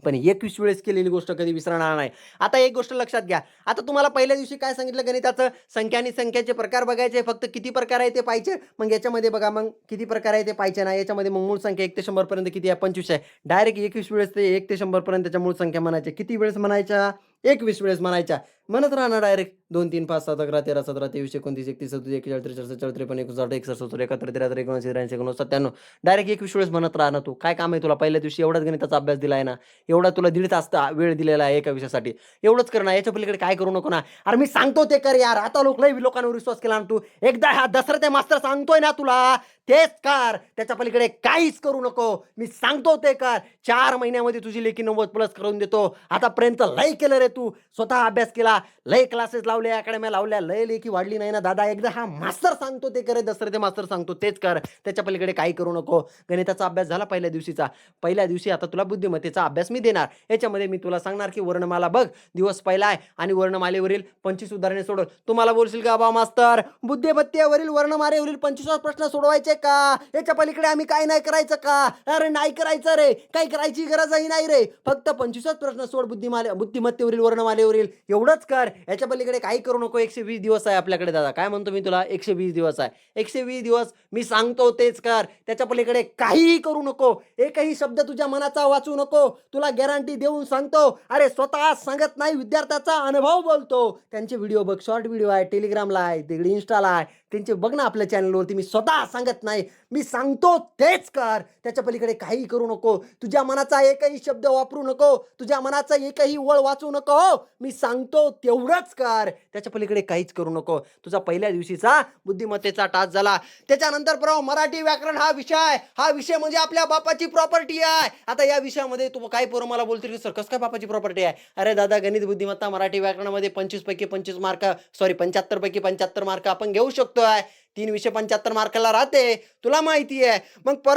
पण 21 वेळेस केलेली गोष्ट कधी विसरणार नाही. आता एक गोष्ट लक्षात घ्या. आता तुम्हाला पहिल्या दिवशी काय सांगितलं गणिताचं? संख्या आणि संख्याचे प्रकार बघायचे. फक्त किती प्रकार आहे ते पाहायचे. मग याच्यामध्ये बघा मग किती प्रकार आहे ते पाहायचे ना. याच्यामध्ये मग मूळ संख्या 1 ते 100 पर्यंत किती आहे? 25 आहे. डायरेक्ट 21 वेळेस ते 1 ते 100 पर्यंतच्या मूळ संख्या म्हणायच्या. किती वेळेस म्हणायच्या? 21 वेळेस म्हणायच्या. म्हणत राहणार डायरेक्ट 2, 3, 5, 7, 11, 13, 17, 23, 29, 31, 32, 41, 43, 44, 45, 46, 61, 62, 71, 73, 74, 79, 89, 97. डायरेक्ट 21 वेळेस म्हणत राहणार तू. काय काम आहे तुला? पहिल्या दिवशी एवढाच गणिताचा अभ्यास दिला आहे ना. एवढा तुला 1.5 तास वेळ दिलेला आहे एका विषयासाठी. एवढंच कर ना. याच्या पलीकडे काय करू नको ना. अरे मी सांगतो ते कर यार. आता लई लोकांवर विश्वास केला ना तू. एकदा हा दसरा ते मास्तर सांगतोय ना तुला, तेच कर. त्याच्या पलीकडे काहीच करू नको. मी सांगतो ते कर. 4 महिन्यामध्ये तुझी लेखी 90+ करून देतो. आतापर्यंत लय केलं रे तू. स्वतः अभ्यास केला, लय क्लासेस लावले, अकॅडम्या लावल्या, लय लेखी वाढली नाही ना दादा. एकदा हा मास्तर सांगतो ते करे, दसरे ते मास्तर सांगतो तेच कर. त्याच्या पलीकडे काही करू नको. गणिताचा अभ्यास झाला पहिल्या दिवशीचा. पहिल्या दिवशी आता तुला बुद्धिमत्तेचा अभ्यास मी देणार. याच्यामध्ये मी तुला सांगणार की वर्णमाला बघ, दिवस पहिला आहे आणि वर्णमालेवरील 25 उदाहरणे सोडव. तुम्हाला बोलशील का बा मास्तर बुद्धिमत्तेवरील वर्णमालेवरील 25 प्रश्न सोडवायचे का? याच्या पलीकडे आम्ही काय नाही करायचं का? अरे नाही करायचं रे, काही करायची गरजही नाही रे. फक्त 25 प्रश्न सोड बुद्धिमत्तेवरील वर्णमालेवरील, एवढंच कर. याच्या पलीकडे काही करू नको. 120 दिवस आहे आपल्याकडे दादा. काय म्हणतो मी तुला? 120 दिवस आहे. 120 दिवस मी सांगतो तेच कर. त्याच्या पलीकडे काहीही करू नको. एकही शब्द तुझ्या मनाचा वाचू नको. तुला गॅरंटी देऊन सांगतो. अरे स्वतः सांगत नाही, विद्यार्थ्याचा अनुभव बोलतो. त्यांचे व्हिडिओ बघ, शॉर्ट व्हिडिओ आहे, टेलिग्रामला आहे, तिकडे इंस्टाला आहे. त्यांचे बघ ना आपल्या चॅनलवरती. मी स्वतः सांगत नाही, मी सांगतो तेच कर. त्याच्या पलीकडे काही करू नको. तुझ्या मनाचा एकही शब्द वापरू नको. तुझ्या मनाचा एकही वळ वाचू नको. मी सांगतो तेवढंच कर. त्याच्या पलीकडे काहीच करू नको. तुझा पहिल्या दिवशीचा बुद्धिमत्तेचा टास झाला. त्याच्यानंतर मराठी व्याकरण हा विषय म्हणजे आपल्या बापाची प्रॉपर्टी आहे. आता या विषयामध्ये तू काही पोरं मला बोलतील की सर कसं काय बापाची प्रॉपर्टी आहे? अरे दादा, गणित बुद्धिमत्ता मराठी व्याकरणामध्ये 25 पैकी 25 मार्क, सॉरी 75 पैकी 75 मार्क आपण घेऊ शकतोय. 3 विषय 75 मार्काला राहते, तुला माहिती आहे. मग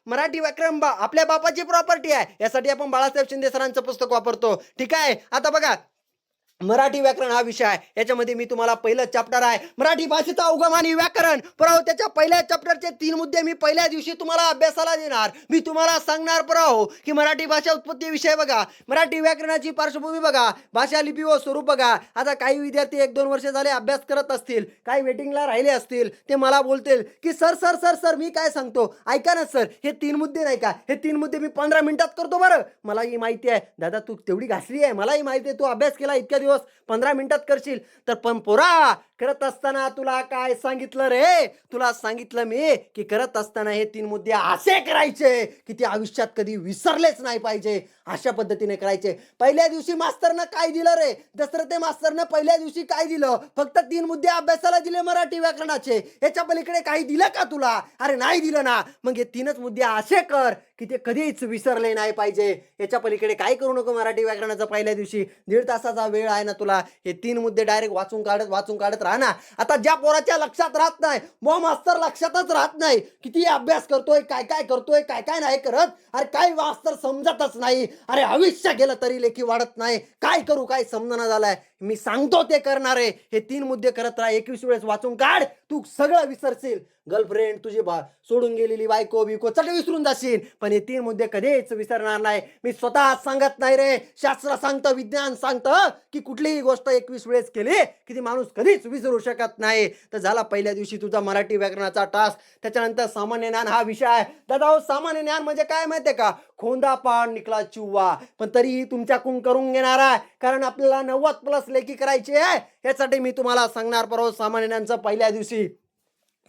मराठी व्याकरण आपल्या बापाची प्रॉपर्टी आहे. यासाठी आपण बाळासाहेब शिंदे सरांचं पुस्तक वापरतो. ठीक आहे. आता बघा, मराठी व्याकरण हा विषय आहे. याच्यामध्ये मी तुम्हाला पहिलं चॅप्टर आहे मराठी भाषेचा उगम आणि व्याकरण. परंतु त्याच्या पहिल्या चॅप्टरचे 3 मुद्दे मी पहिल्या दिवशी तुम्हाला अभ्यासाला देणार. मी तुम्हाला सांगणार की मराठी भाषा उत्पत्ती विषय बघा, मराठी व्याकरणाची पार्श्वभूमी बघा, भाषा लिपी व स्वरूप बघा. आता काही विद्यार्थी 1-2 वर्ष झाले अभ्यास करत असतील, काही वेटिंगला राहिले असतील, ते मला बोलतील की सर सर सर सर मी काय सांगतो ऐका ना सर, हे 3 मुद्दे नाही का, हे 3 मुद्दे मी 15 मिनिटात करतो. बरं, मलाही माहिती आहे दादा, तू तेवढी घासली आहे, मलाही माहिती आहे, तू अभ्यास केला इतक्या दिवस, 15 मिनिटात करशील. तर पण पोरा, करत असताना तुला काय सांगितलं रे? तुला सांगितलं मी की करत असताना हे 3 मुद्दे असे करायचे की ते आयुष्यात कधी विसरलेच नाही पाहिजे. अशा पद्धतीने करायचे. पहिल्या दिवशी मास्तरनं काय दिलं रे? दसरथे मास्तरनं पहिल्या दिवशी काय दिलं? फक्त 3 मुद्दे अभ्यासाला दिले मराठी व्याकरणाचे. याच्या पलीकडे काही दिलं का तुला? अरे नाही दिलं ना. मग हे 3च मुद्दे असे कर की ते कधीच विसरले नाही पाहिजे. याच्या पलीकडे काय करू नको. मराठी व्याकरणाचा पहिल्या दिवशी 1.5 तासाचा वेळ आहे ना तुला. हे 3 मुद्दे डायरेक्ट वाचून काढत राहा ना. आता ज्या पोराच्या लक्षात राहत नाही, मास्तर लक्षातच राहत नाही, किती अभ्यास करतोय, काय काय करतोय, काय काय नाही करत, अरे काय मास्तर समजतच नाही. अरे आयुष्य गेलं तरी लेखी वाढत नाही. काय करू, काय समजना झालाय. मी सांगतो ते करणार आहे. हे 3 मुद्दे करत राहा. 21 वेळेस वाचून काढ, तू सगळं विसरशील. गर्लफ्रेंड, तुझी सोडून गेलेली बायको बिको सगळं विसरून जाशील, पण हे 3 मुद्दे कधीच विसरणार नाही. मी स्वतः सांगत नाही रे, शास्त्र सांगतं, विज्ञान सांगतं की कुठलीही गोष्ट 21 वेळेस केली की ती माणूस कधीच विसरू शकत नाही. तर झाला पहिल्या दिवशी तुझा मराठी व्याकरणाचा टास्क. त्याच्यानंतर सामान्य ज्ञान हा विषय आहे. दादा हो, सामान्य ज्ञान म्हणजे काय माहितीये का? खोंदा पाड निकला चिव्वा. पण तरीही तुमच्याकडून करून घेणार आहे, कारण आपल्याला 90+ लेखी करायची आहे. यासाठी मी तुम्हाला सांगणार परवा सामान्य ज्ञानचं पहिल्या दिवशी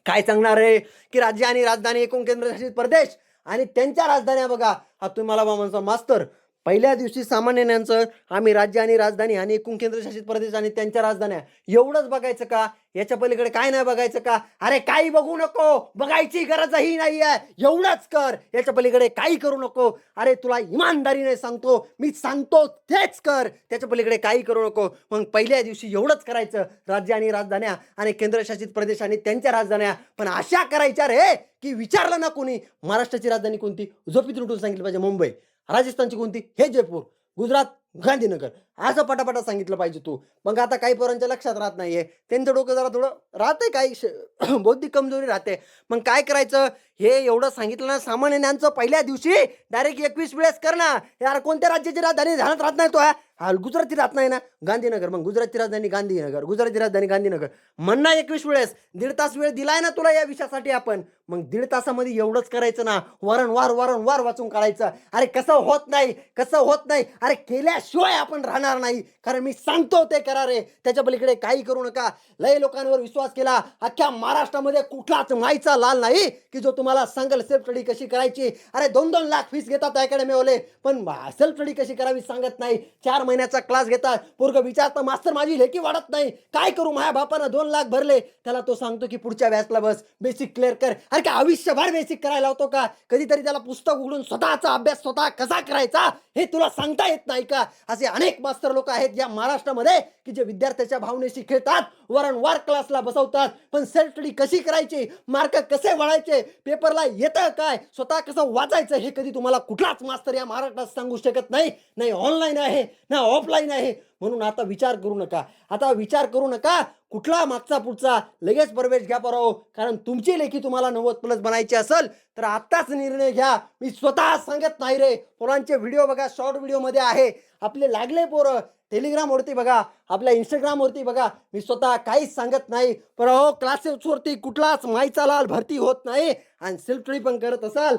काय सांगणार आहे की राज्य आणि राजधानी एकूण केंद्रशासित प्रदेश आणि त्यांच्या राजधान्या बघा. हा तुम्हाला म्हणतो मास्तर, पहिल्या दिवशी सामान्य ज्ञानचं आम्ही राज्य आणि राजधानी आणि एकूण केंद्रशासित प्रदेश आणि त्यांच्या राजधान्या एवढंच बघायचं का? याच्या पलीकडे काय नाही बघायचं का? अरे काही बघू नको, बघायची गरजही नाही आहे. एवढंच कर, याच्या पलीकडे काही करू नको. अरे तुला इमानदारीने सांगतो, मी सांगतो तेच कर, त्याच्या पलीकडे काही करू नको. मग पहिल्या दिवशी एवढंच करायचं, राज्य आणि राजधान्या आणि केंद्रशासित प्रदेश आणि त्यांच्या राजधान्या. पण अशा करायच्या रे की विचारलं ना कोणी, महाराष्ट्राची राजधानी कोणती? झोपेतून उठून सांगितलं पाहिजे मुंबई. राजस्थानची कोणती? हे जयपूर. गुजरात गांधीनगर. असं पटापटा सांगितलं पाहिजे तू. मग आता काही पोरांच्या लक्षात राहत नाहीये, त्यांचं डोकं जरा थोडं राहतंय, काही बौद्धिक कमजोरी राहते. मग काय करायचं? हे एवढं सांगितलं ना सामान्य ज्ञानचं पहिल्या दिवशी डायरेक्ट 21 वेळेस कर ना. यार कोणत्या राज्याची राजधानी ध्यानात राहत नाही तो? हा गुजरातची राहत नाही ना, गांधीनगर. मग गुजरातची राजधानी गांधीनगर, गुजरातची राजधानी गांधीनगर. म्हणणं 21 वेळेस. 1.5 तास वेळ दिलाय ना तुला या विषयासाठी आपण. मग 1.5 तासामध्ये एवढंच करायचं ना, वारंवार वाचून काढायचं. अरे कसं होत नाही, कसं होत नाही. अरे केल्याशिवाय आपण राहणार नाही, कारण मी सांगतो ते करा रे. त्याच्या पलीकडे काही करू नका. लय लोकांवर विश्वास केला. अख्ख्या महाराष्ट्रामध्ये कुठलाच माईचा लाल नाही की जो तुम्हाला सांगेल सेल्फ स्टडी कशी करायची. अरे 2-2 लाख फीस घेतात अकॅडमीवाले, पण सेल्फ स्टडी कशी करावी सांगत नाही. 4 महिन्याचा क्लास घेतात. पोरगं विचारतं, मास्तर माझी लेखी वाढत नाही, काय करू? माझ्या बापानं 2 लाख भरले. त्याला तो सांगतो की पुढच्या बॅचला बस, बेसिक क्लिअर कर. अरे का आयुष्यभर बेसिक करायला होतो का? कधीतरी त्याला पुस्तक उघडून स्वतःचा अभ्यास स्वतः कसा करायचा हे तुला सांगता येत नाही का? असे अनेक मास्तर लोक आहेत या महाराष्ट्रामध्ये की जे विद्यार्थ्याच्या भावनेशी खेळतात, वारंवार क्लासला बसवतात, पण सेल्फ स्टडी कशी करायची, मार्क कसे वळायचे, पेपरला येतं काय, स्वतः कसं वाचायचं हे कधी तुम्हाला कुठलाच मास्तर या महाराष्ट्रात सांगू शकत नाही. नाही ऑनलाईन आहे ना ऑफलाईन आहे. म्हणून आता विचार करू नका, आता विचार करू नका कुठला मागचा पुढचा, लगेच प्रवेश घ्या पराव. कारण तुमची लेखी तुम्हाला 90+ बनायची असेल तर आत्ताच निर्णय घ्या. मी स्वतः सांगत नाही रे. पोरांचे व्हिडिओ बघा, शॉर्ट व्हिडिओमध्ये आहे. आपले लागले पोरं टेलिग्रामवरती बघा, आपल्या इंस्टाग्रामवरती बघा. मी स्वतः काहीच सांगत नाही. पण हो, क्लासेसवरती कुठलाच माईचा लाल भरती होत नाही. आणि सेल्फ स्टडी पण करत असाल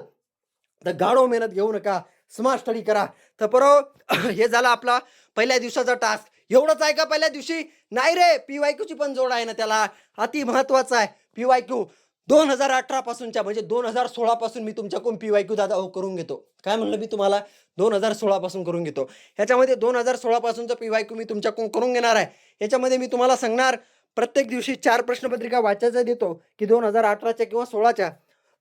तर गाढव मेहनत घेऊ नका, स्मार्ट स्टडी करा. तर बरो हे झालं आपला पहिल्या दिवसाचा टास्क. एवढंच आहे का पहिल्या दिवशी? नाही रे, PYQची पण जोड आहे ना त्याला. अति महत्वाचं आहे PYQ. 2018 पासूनच्या म्हणजे 2016 पासून मी तुमच्याकडून PYQ दादा करून घेतो. काय म्हणलं मी तुम्हाला? 2016 पासून करून घेतो. ह्याच्यामध्ये 2016 पासूनचं PYQ मी तुमच्याकडून करून घेणार आहे. याच्यामध्ये मी तुम्हाला सांगणार प्रत्येक दिवशी 4 प्रश्नपत्रिका वाचायचा देतो की 2018च्या किंवा 16च्या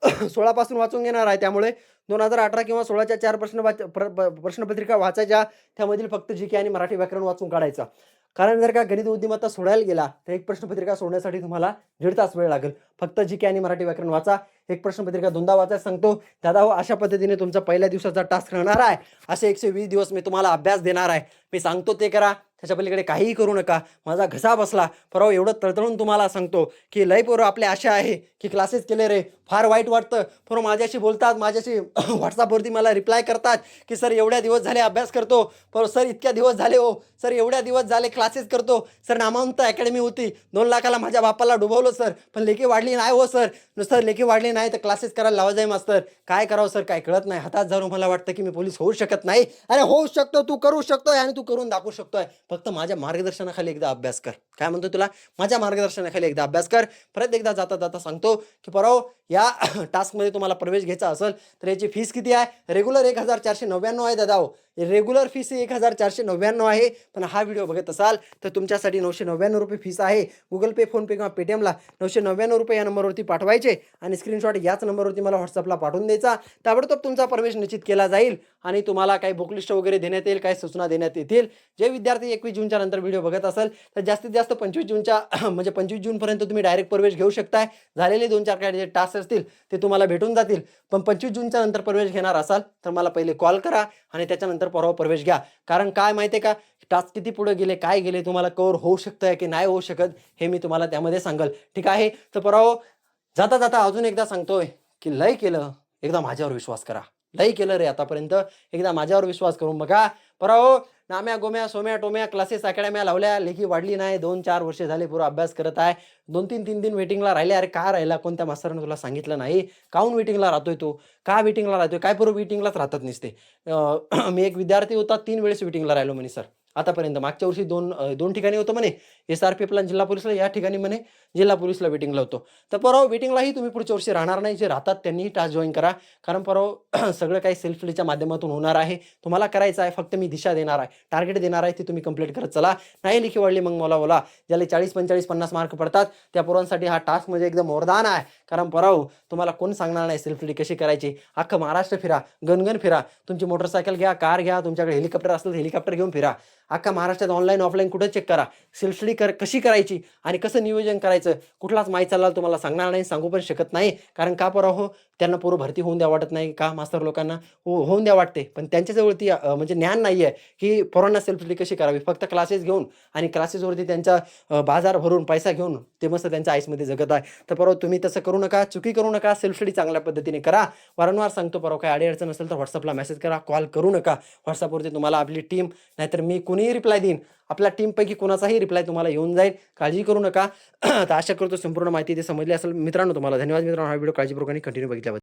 16 पासून वाचून घेणार आहे. त्यामुळे 2018 किंवा 16च्या 4 प्रश्नपत्रिका वाचायच्या. त्यामधील फक्त GK आणि मराठी व्याकरण वाचून काढायचा. कारण जर का गणित बुद्धिमत्ता सोडायला गेला तर एक प्रश्नपत्रिका सोडण्यासाठी तुम्हाला 1.5 तास वेळ लागेल. फक्त GK आणि मराठी व्याकरण वाचा. एक प्रश्नपत्रिका 2दा वाचायला सांगतो. दादा हो, अशा पद्धतीने तुमचा पहिल्या दिवसाचा टास्क राहणार आहे. असे 120 दिवस मी तुम्हाला अभ्यास देणार आहे. मी सांगतो ते करा, त्याच्या पलीकडे काहीही करू नका. माझा घसा बसला परवा एवढं तळतळून तुम्हाला सांगतो की लय पोरं आपले अशा आहे की क्लासेस केले रे, फार वाईट वाटतं. पोरं माझ्याशी बोलतात, माझ्याशी व्हॉट्सअपवरती मला रिप्लाय करतात की सर एवढ्या दिवस झाले अभ्यास करतो, पर सर इतक्या दिवस झाले हो, सर एवढ्या दिवस झाले क्लासेस करतो, सर नामांत अकॅडमी होती, 2 लाखाला माझ्या बापाला डुबवलं सर, पण लेखी वाढली नाही हो सर. नुसतं लेखी वाढली नाही तर क्लासेस करायला लावा जाय मास्तर. काय करावं सर, काय कळत नाही. हातात धरून मला वाटतं की मी पोलीस होऊ शकत नाही. अरे होऊ शकतो, तू करू शकतोय आणि तू करून दाखवू शकतोय. फक्त माझ्या मार्गदर्शनाखाली एकदा अभ्यास कर. काय म्हणतो तुला? माझ्या मार्गदर्शनाखाली एकदा अभ्यास कर. परत एकदा जाता जाता सांगतो की परवा या टास्कमध्ये तुम्हाला प्रवेश घ्यायचा असेल तर याची फीस किती आहे? रेग्युलर 1499 आहे दादा हो. रेग्युलर फीस 1499 आहे. पण हा व्हिडिओ बघत असाल तर तुमच्यासाठी 999 रुपये फीस आहे. गुगल पे, फोनपे किंवा पेटीएमला 999 रुपये या नंबरवरती पाठवायचे आणि स्क्रीनशॉट याच नंबरवरती मला व्हॉट्सअपला पाठवून द्यायचा. ताबडतोब तुमचा प्रवेश निश्चित केला जाईल आणि तुम्हाला काही बुक लिस्ट वगैरे देण्यात येईल, काही सूचना देण्यात येतील. जे विद्यार्थी 21 जूनच्या नंतर व्हिडिओ बघत असाल तर जास्तीत जास्त 25 जूनच्या म्हणजे 25 जूनपर्यंत तुम्ही डायरेक्ट प्रवेश घेऊ शकताय. झालेले 2-4 काही टास्क असतील ते तुम्हाला भेटून जातील. पण 25 जूनच्या नंतर प्रवेश घेणार असाल तर मला पहिले कॉल करा आणि त्याच्यानंतर परवा प्रवेश घ्या. कारण काय माहिती आहे का, टास्क किती पुढे गेले, काय गेले, तुम्हाला कव्हर होऊ शकतंय की नाही होऊ शकत हे मी तुम्हाला त्यामध्ये सांगेल. ठीक आहे. तर परवा जाता जाता अजून एकदा सांगतोय की लय केलं, एकदा माझ्यावर विश्वास करा. लय केलं रे आतापर्यंत, एकदा माझ्यावर विश्वास करून बघा. पराओ नाम्या गोम्या सोम्या टोम्या क्लासेस अकॅडम्या लावल्या, लेखी वाढली नाही. 2-4 वर्ष झाले पुरा अभ्यास करत आहे. 2-3 3-3 वेटिंगला राहिले. अरे का राहिला? कोणत्या मास्तरानं तुला सांगितलं नाही? काहून वेटिंगला राहतोय तू? का वेटिंगला राहतोय? काय पूर्व वेटिंगलाच राहतात नुसते. मी एक विद्यार्थी होता 3 वेळेस वेटिंगला राहिलो म्हणे सर. आतापर्यंत मागच्या वर्षी 2 ठिकाणी होतो म्हणे. एस-आर-पी-एफला जिल्हा पोलिसला, या ठिकाणी म्हणे जिल्हा पोलिसला वेटिंगला होतो. तर परवा वेटिंगलाही तुम्ही पुढच्या वर्षी राहणार नाही. जे राहतात त्यांनीही टास्क जॉइन करा. कारण परवा सगळं काही सेल्फ स्टडीच्या माध्यमातून होणार आहे. तुम्हाला करायचं आहे, फक्त मी दिशा देणार आहे, टार्गेट देणार आहे, ते तुम्ही कंप्लीट करत चला. नाही लेखी वाढली मग मला बोला. ज्याला 40, 45, 50 मार्क पडतात त्या पोरांसाठी हा टास्क म्हणजे एकदम वरदान आहे. कारण पराव तुम्हाला कोण सांगणार नाही सेल्फ स्टडी कशी करायची. अख्खं महाराष्ट्र फिरा, गणगण फिरा. तुमची मोटरसायकल घ्या, कार घ्या, तुमच्याकडे हेलिकॉप्टर असेल तर हेलिकॉप्टर घेऊन फिरा. अख्खा महाराष्ट्रात ऑनलाईन ऑफलाईन कुठं चेक करा. सेल्फ स्टडी कशी करायची आणि कसं नियोजन करायचं कुठलाच माहिती चालला तुम्हाला सांगणार नाही, सांगू पण शकत नाही. कारण का पोरं हो, त्यांना पोरं भरती होऊन द्या वाटत नाही का मास्तर लोकांना होऊन द्या वाटते. पण त्यांच्याजवळ ती म्हणजे ज्ञान नाही आहे की पोरांना सेल्फ स्टडी कशी करावी. फक्त क्लासेस घेऊन आणि क्लासेसवरती त्यांचा बाजार भरून पैसा घेऊन ते मस्त त्यांच्या आयुष्यामध्ये जगत आहे. तर परवा तुम्ही तसं करू नका, चुकी करू नका. सेल्फ स्टडी चांगल्या पद्धतीने करा. वारंवार सांगतो परवा काही अडीअडचण असेल तर व्हॉट्सअपला मेसेज करा, कॉल करू नका. व्हॉट्सअपवरती तुम्हाला आपली टीम नाहीतर मी कुणीही रिप्लाय देईन. आपल्या टीमपैकी कोणाचाही रिप्लाय तुम्हाला येऊन जाईल. काळजी करू नका. तर आशा करतो संपूर्ण माहिती ते समजली असेल. मित्रांनो तुम्हाला धन्यवाद. मित्रांनो हा व्हिडिओ काळजीपूर्वक कंटिन्यू बघितल्याबद्दल.